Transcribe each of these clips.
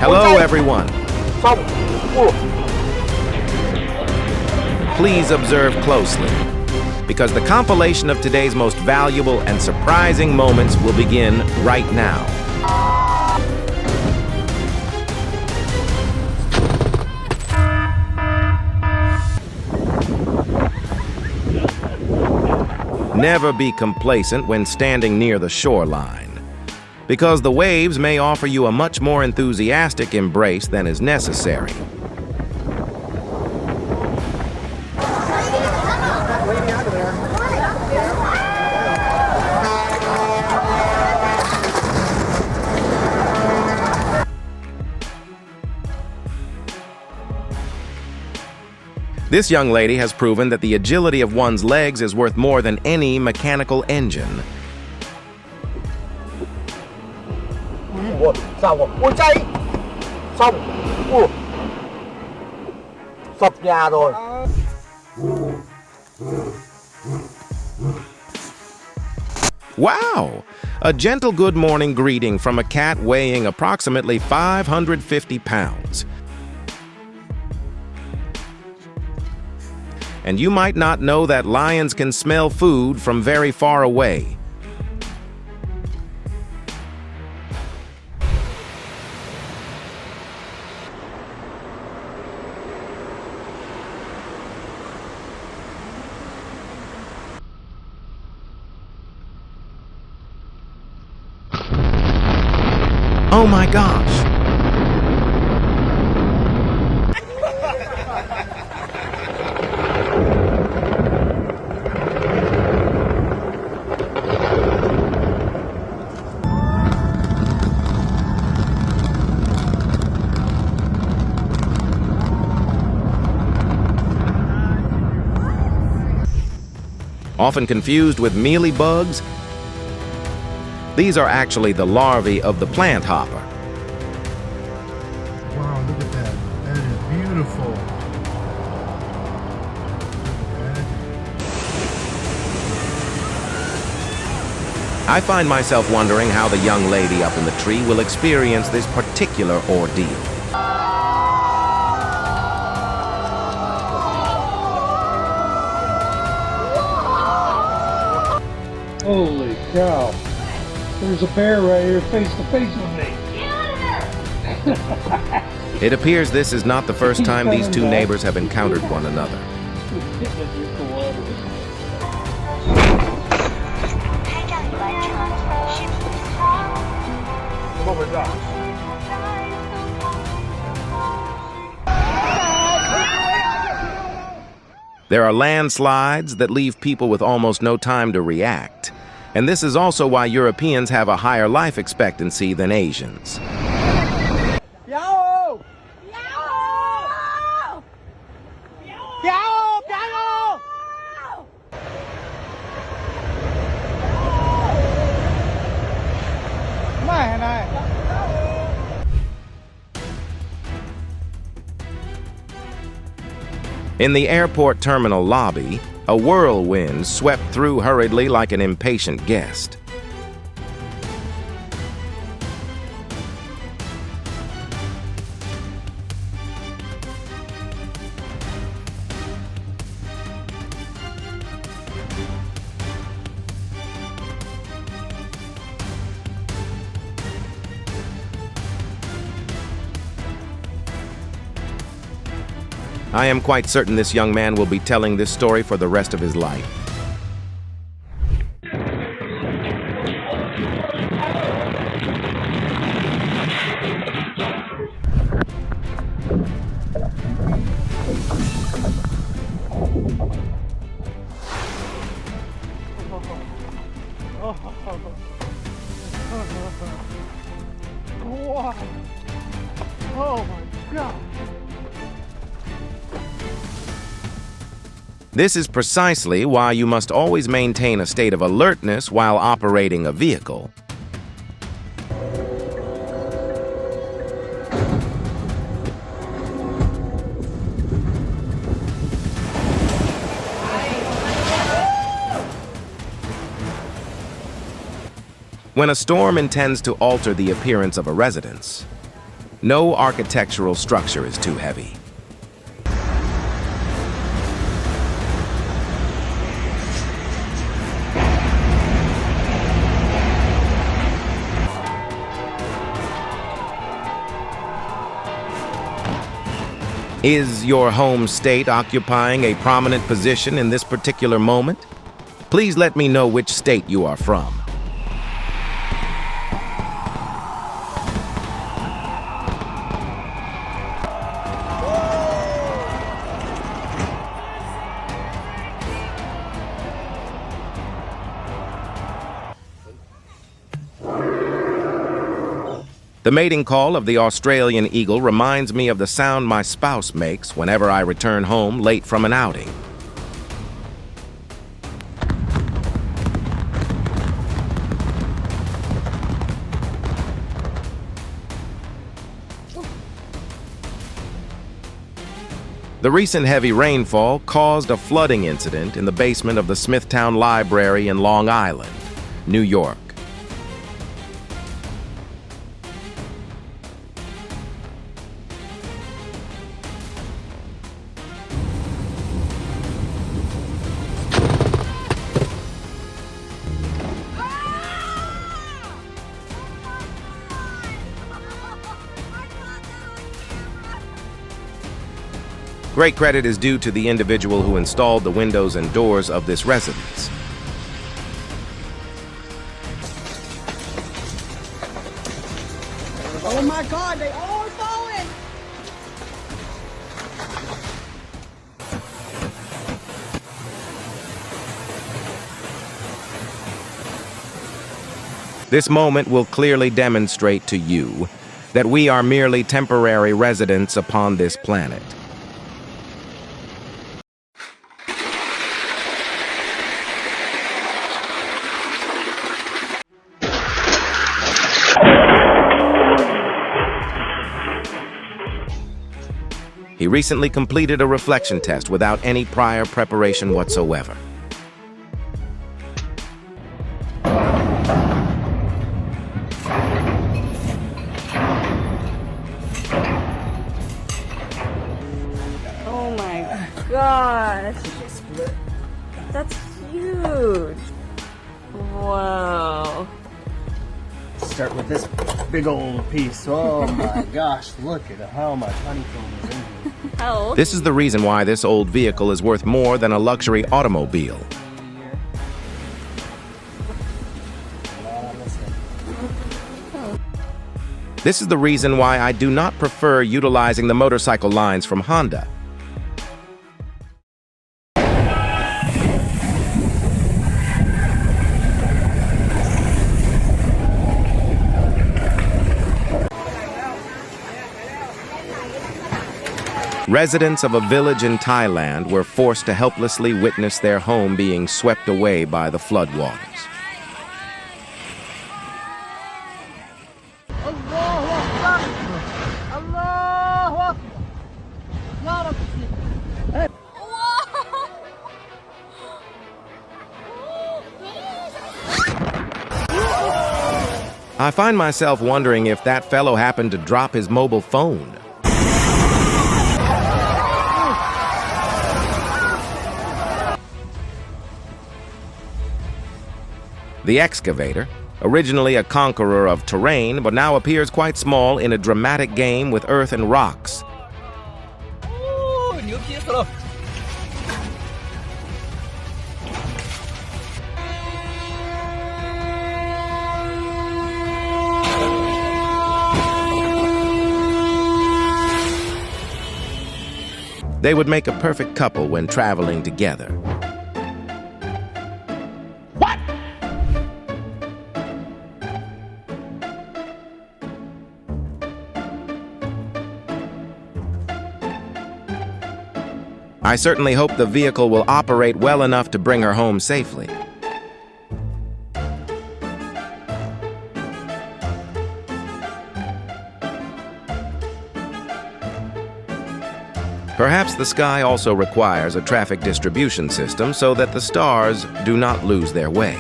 Hello, everyone. Please observe closely, because the compilation of today's most valuable and surprising moments will begin right now. Never be complacent when standing near the shoreline, because the waves may offer you a much more enthusiastic embrace than is necessary. This young lady has proven that the agility of one's legs is worth more than any mechanical engine. Wow! A gentle good morning greeting from a cat weighing approximately 550 pounds. And you might not know that lions can smell food from very far away. Oh my gosh! Often confused with mealybugs, these are actually the larvae of the plant hopper. Wow, look at that. That is beautiful. I find myself wondering how the young lady up in the tree will experience this particular ordeal. Holy cow. There's a bear right here face to face with me. It appears this is not the first time these two neighbors have encountered one another. There are landslides that leave people with almost no time to react. And this is also why Europeans have a higher life expectancy than Asians. In the airport terminal lobby, a whirlwind swept through hurriedly like an impatient guest. I am quite certain this young man will be telling this story for the rest of his life. Wow. Oh my God. This is precisely why you must always maintain a state of alertness while operating a vehicle. When a storm intends to alter the appearance of a residence, No architectural structure is too heavy. Is your home state occupying a prominent position in this particular moment? Please let me know which state you are from. The mating call of the Australian eagle reminds me of the sound my spouse makes whenever I return home late from an outing. The recent heavy rainfall caused a flooding incident in the basement of the Smithtown Library in Long Island, New York. Great credit is due to the individual who installed the windows and doors of this residence. Oh my God, they all falling! This moment will clearly demonstrate to you that we are merely temporary residents upon this planet. He recently completed a reflection test without any prior preparation whatsoever. Oh my gosh. That's huge. Whoa. Start with this big old piece. Oh my gosh, look at how much honeycomb is in here. How old? This is the reason why this old vehicle is worth more than a luxury automobile. This is the reason why I do not prefer utilizing the motorcycle lines from Honda. Residents of a village in Thailand were forced to helplessly witness their home being swept away by the floodwaters. I find myself wondering if that fellow happened to drop his mobile phone. The excavator, originally a conqueror of terrain, but now appears quite small in a dramatic game with earth and rocks. They would make a perfect couple when traveling together. I certainly hope the vehicle will operate well enough to bring her home safely. Perhaps the sky also requires a traffic distribution system so that the stars do not lose their way.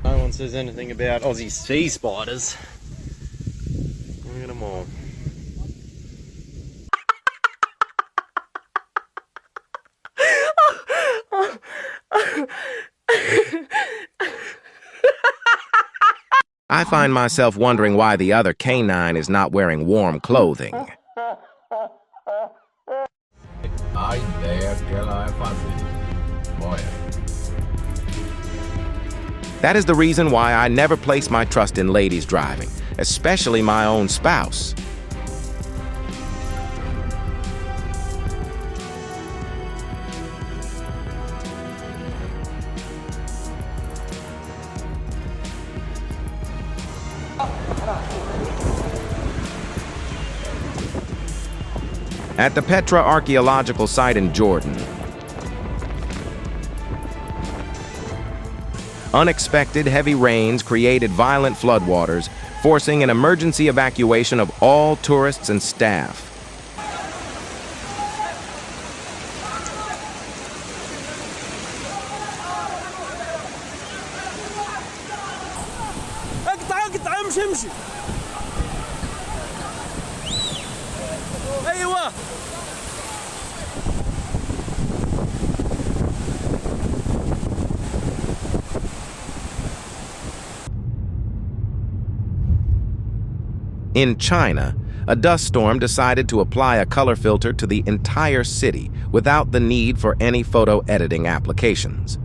No one says anything about Aussie sea spiders. โมง I find myself wondering why the other canine is not wearing warm clothing. Ai ideia que ela vai fazer. Olha. That is the reason why I never place my trust in ladies driving, especially my own spouse. At the Petra archaeological site in Jordan, unexpected heavy rains created violent floodwaters, forcing an emergency evacuation of all tourists and staff. In China, a dust storm decided to apply a color filter to the entire city without the need for any photo editing applications.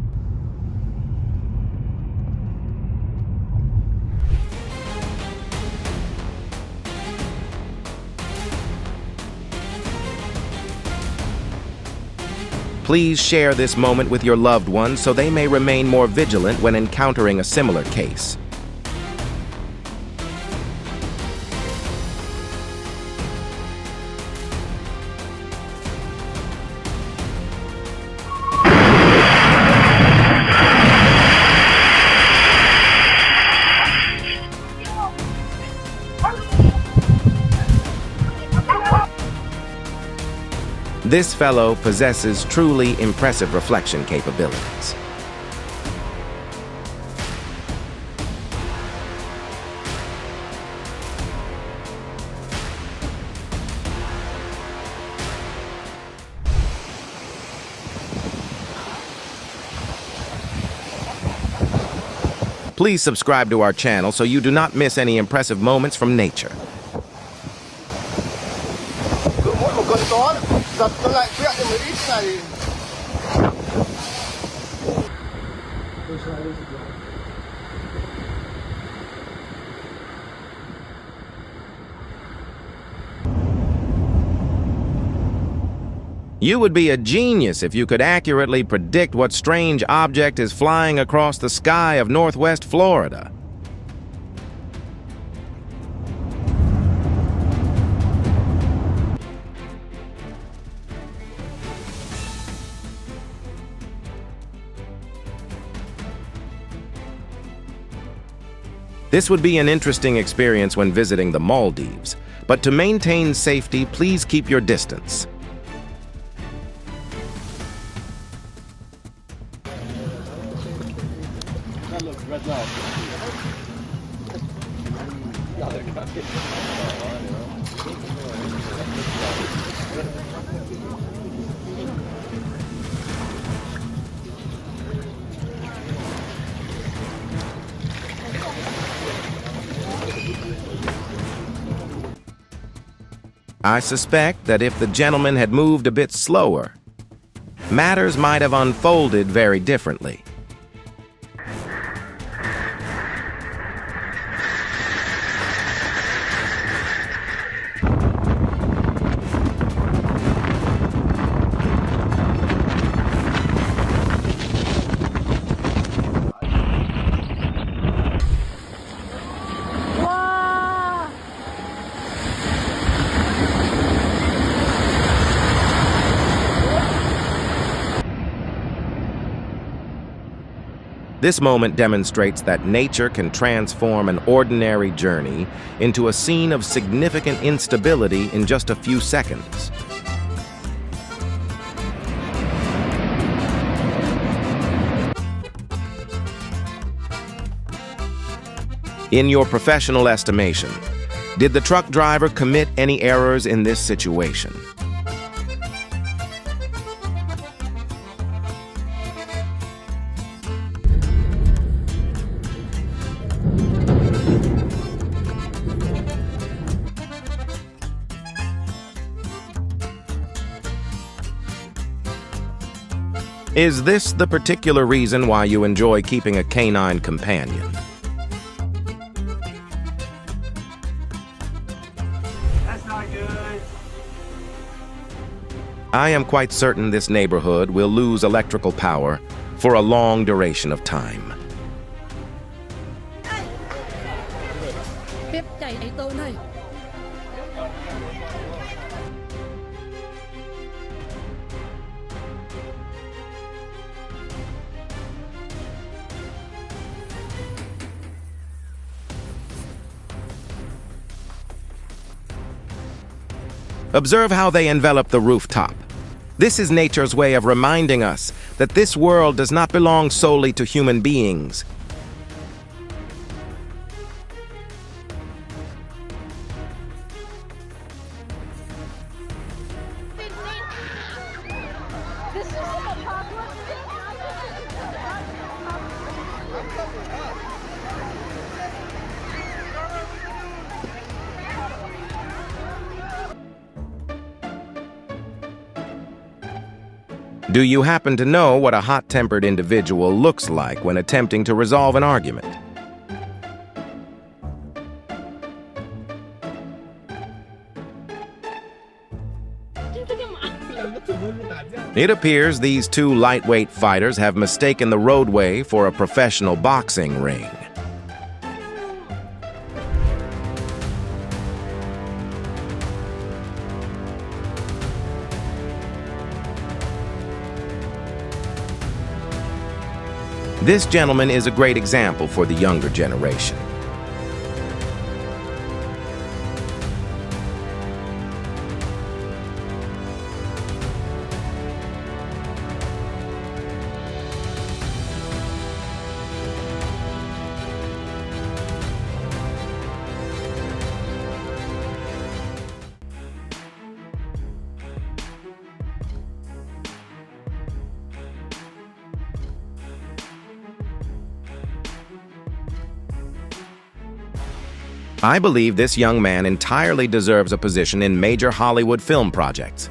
Please share this moment with your loved ones so they may remain more vigilant when encountering a similar case. This fellow possesses truly impressive reflection capabilities. Please subscribe to our channel so you do not miss any impressive moments from nature. You would be a genius if you could accurately predict what strange object is flying across the sky of Northwest Florida. This would be an interesting experience when visiting the Maldives, but to maintain safety, please keep your distance. I suspect that if the gentleman had moved a bit slower, matters might have unfolded very differently. This moment demonstrates that nature can transform an ordinary journey into a scene of significant instability in just a few seconds. In your professional estimation, Did the truck driver commit any errors in this situation? Is this the particular reason why you enjoy keeping a canine companion? That's not good. I am quite certain this neighborhood will lose electrical power for a long duration of time. Bếp chạy tôi này. Observe how they envelop the rooftop. This is nature's way of reminding us that this world does not belong solely to human beings. Do you happen to know what a hot-tempered individual looks like when attempting to resolve an argument? It appears these two lightweight fighters have mistaken the roadway for a professional boxing ring. This gentleman is a great example for the younger generation. I believe this young man entirely deserves a position in major Hollywood film projects.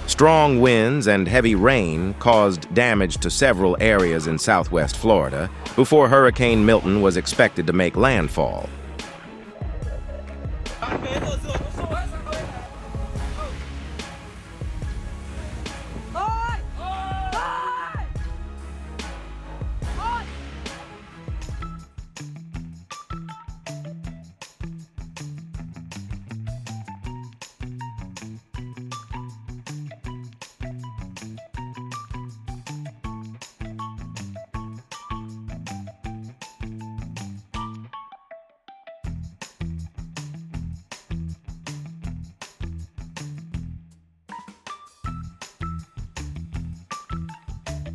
Strong winds and heavy rain caused damage to several areas in southwest Florida before Hurricane Milton was expected to make landfall.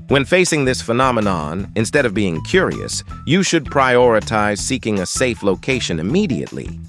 When facing this phenomenon, instead of being curious, you should prioritize seeking a safe location immediately.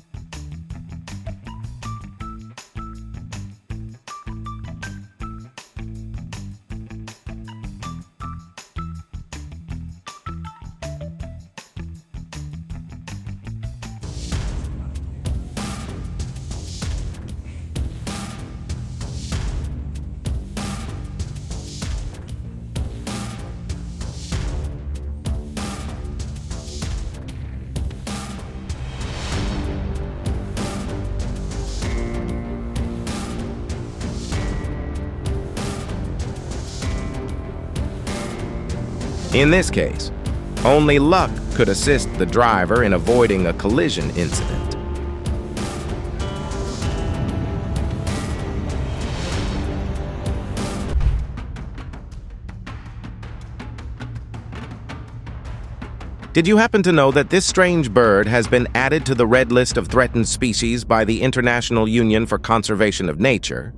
In this case, only luck could assist the driver in avoiding a collision incident. Did you happen to know that this strange bird has been added to the red list of threatened species by the International Union for Conservation of Nature?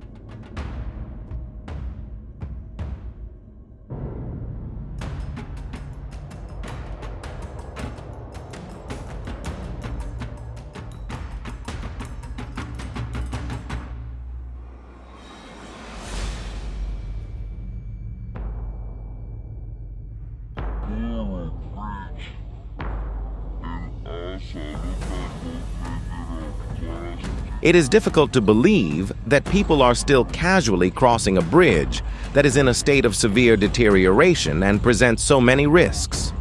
It is difficult to believe that people are still casually crossing a bridge that is in a state of severe deterioration and presents so many risks.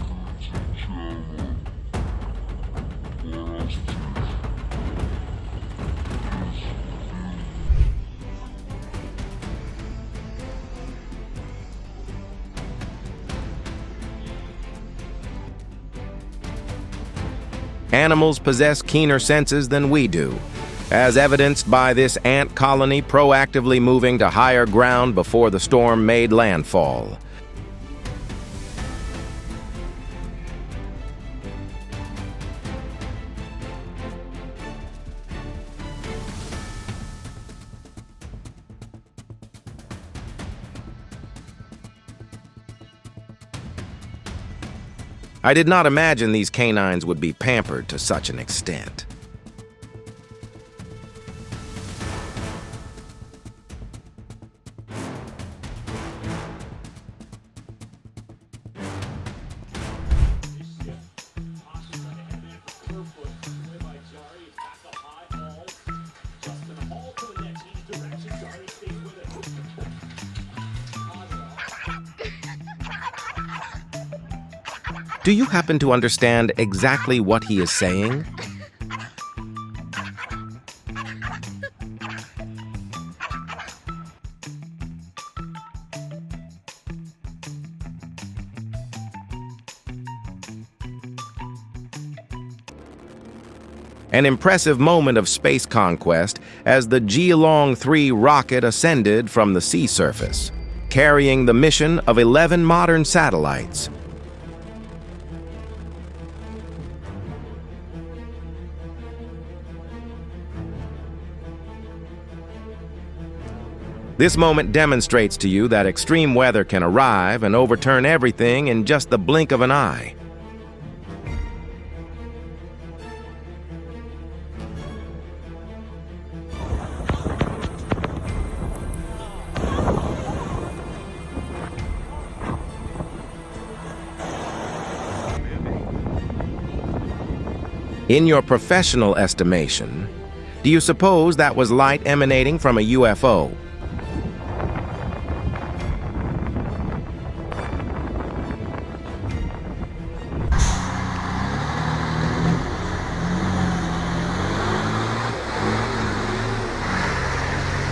Animals possess keener senses than we do, as evidenced by this ant colony proactively moving to higher ground before the storm made landfall. I did not imagine these canines would be pampered to such an extent. Do you happen to understand exactly what he is saying? An impressive moment of space conquest as the Geelong 3 rocket ascended from the sea surface, carrying the mission of 11 modern satellites. This moment demonstrates to you that extreme weather can arrive and overturn everything in just the blink of an eye. In your professional estimation, do you suppose that was light emanating from a UFO?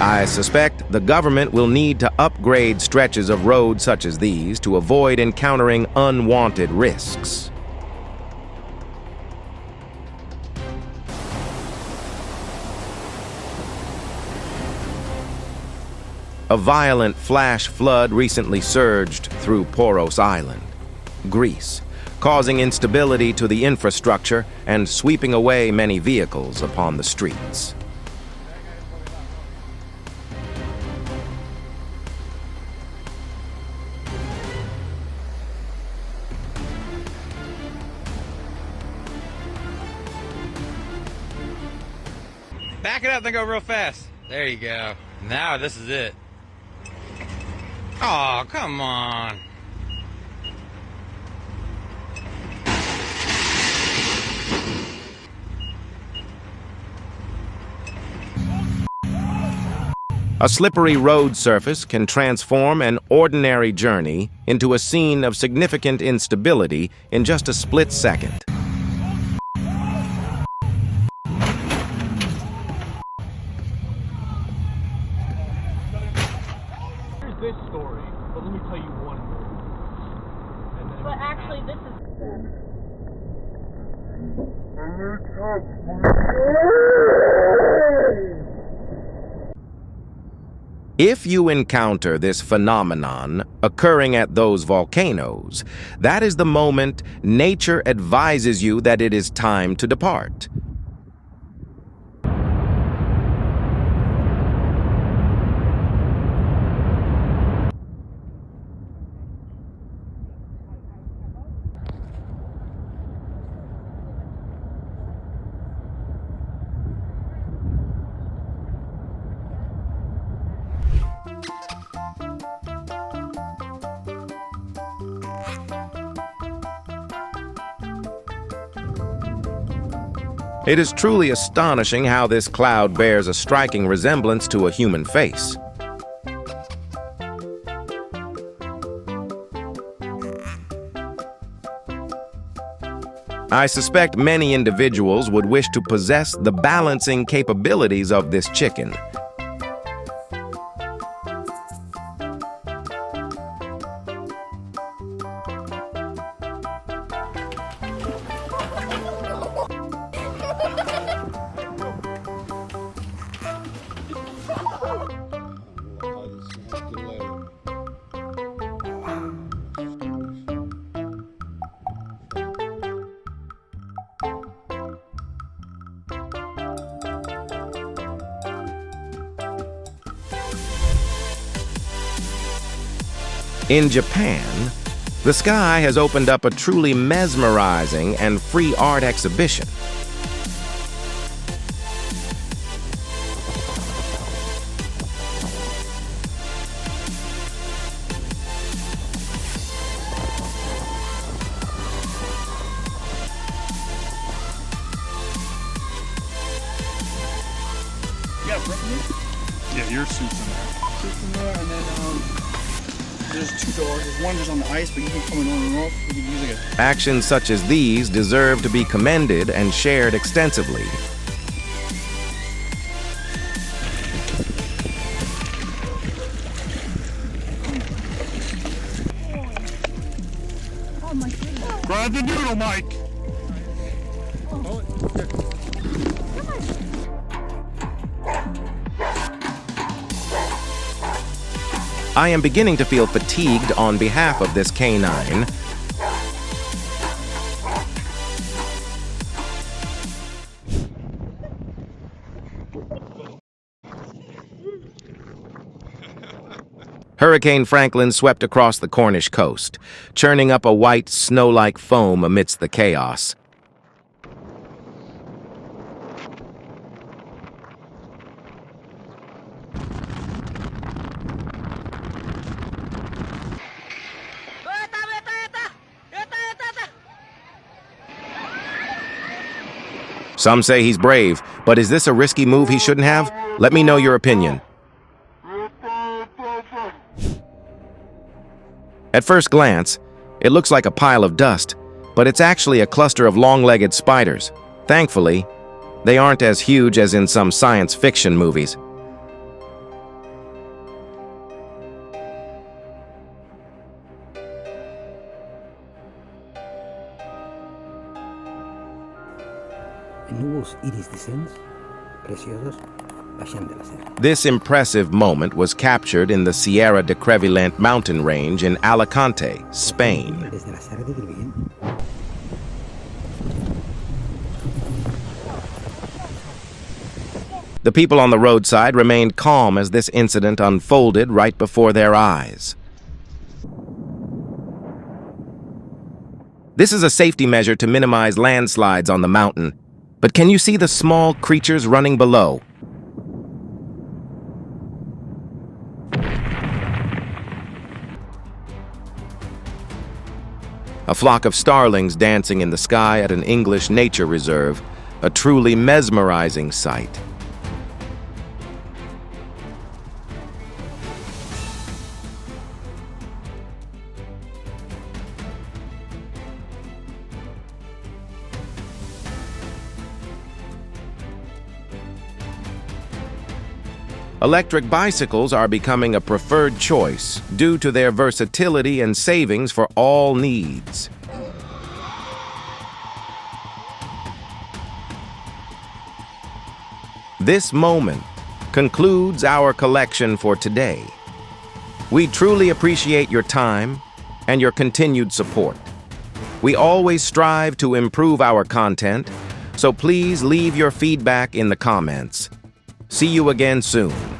I suspect the government will need to upgrade stretches of road such as these to avoid encountering unwanted risks. A violent flash flood recently surged through Poros Island, Greece, causing instability to the infrastructure and sweeping away many vehicles upon the streets. Back it up and go real fast. There you go. Now this is it. Oh, come on. A slippery road surface can transform an ordinary journey into a scene of significant instability in just a split second. This story, but let me tell you one more. But actually, this is... If you encounter this phenomenon occurring at those volcanoes, that is the moment nature advises you that it is time to depart. It is truly astonishing how this cloud bears a striking resemblance to a human face. I suspect many individuals would wish to possess the balancing capabilities of this chicken. In Japan, the sky has opened up a truly mesmerizing and free art exhibition. Yeah, your suit's in there. Suit's in there, and then there's two doors. There's one just on the ice, but you can come in on and off. You can use it. Actions such as these deserve to be commended and shared extensively. Grab the noodle, Mike. I am beginning to feel fatigued on behalf of this canine. Hurricane Franklin swept across the Cornish coast, churning up a white, snow-like foam amidst the chaos. Some say he's brave, but is this a risky move he shouldn't have? Let me know your opinion. At first glance, it looks like a pile of dust, but it's actually a cluster of long-legged spiders. Thankfully, they aren't as huge as in some science fiction movies. This impressive moment was captured in the Sierra de Crevillent mountain range in Alicante, Spain. The people on the roadside remained calm as this incident unfolded right before their eyes. This is a safety measure to minimize landslides on the mountain. But can you see the small creatures running below? A flock of starlings dancing in the sky at an English nature reserve, a truly mesmerizing sight. Electric bicycles are becoming a preferred choice due to their versatility and savings for all needs. This moment concludes our collection for today. We truly appreciate your time and your continued support. We always strive to improve our content, so please leave your feedback in the comments. See you again soon.